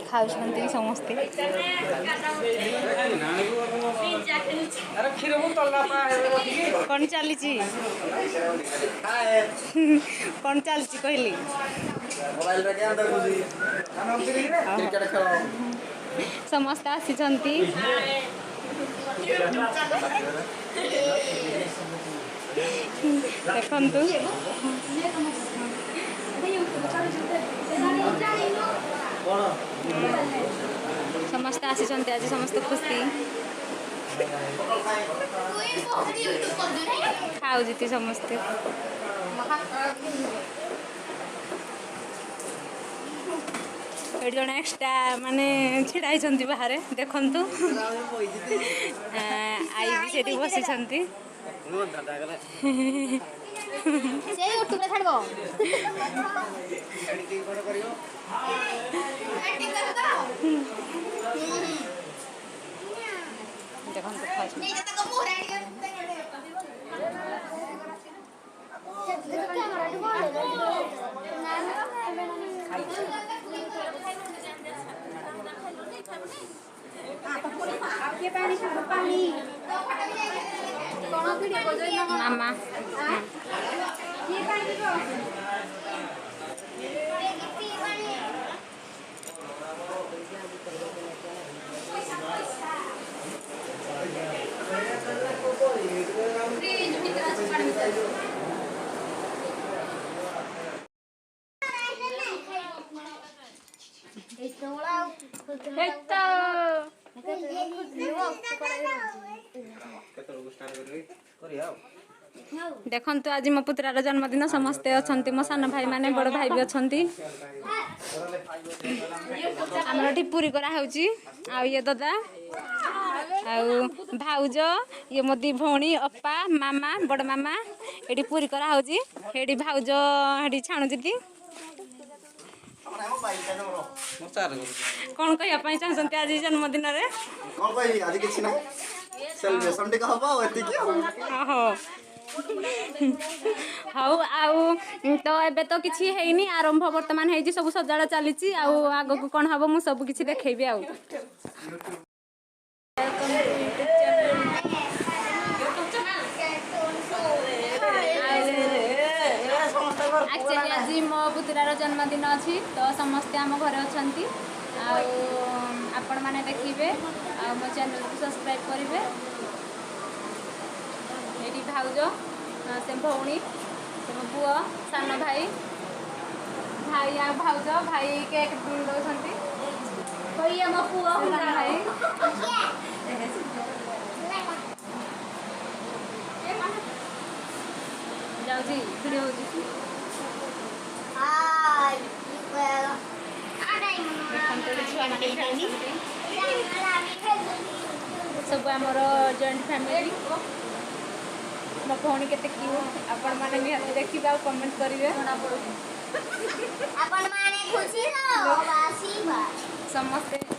खाऊछंती समस्ते कौन चली कौन चलची कहली समस्ते आसी देखु समस्ते आसी आज समस्त खुशी खाऊ जीती समस्ते ये जन एक्सट्रा माने छिड़ाई बाहर देखु आई भी सेठी बसी मामा देखंतु आज मो पुत्रार जन्मदिन समस्ते अछंती मो सान भाई माने बड़ भाई भी अछंती हमर टिपुरी करा होची आ ये दादा आ भाउज ये मो दी भौणी अप्पा मामा बड़ मामा एडी पूरी करा होची एडी भाउज एडी छाणु जती कौन कहिया पाई चाहछंती आज जन्मदिन रे कौन कहि आज किछि ना सेलिब्रेशन टे कहबा एति की हां हाउ आउ तो एबे तो किछि हेइनी आरंभ वर्तमान हेइ जी सब सजाड़ा चलीची आउ आगो को कोन हबो मु सब किछि देखैबी आउ एक्चुअली आज मो पुत्रार जन्मदिन अच्छी तो समस्ते आम घर अच्छी आपण मैंने देखिए मो चैनल को सब्सक्राइब करेंगे ये भाउज से भौणी से मो पुओ सान भाई भाई आ भाउज भाई केक दौरान कोई मो पुओ भाई जाऊँगी वीडियो सब आमर जॉइंट फैमिली मो भौणी केते क्यूट आपण माने निहाती देखिबा आ कमेंट करिवे आपण माने खुशी हो बासी बा समस्त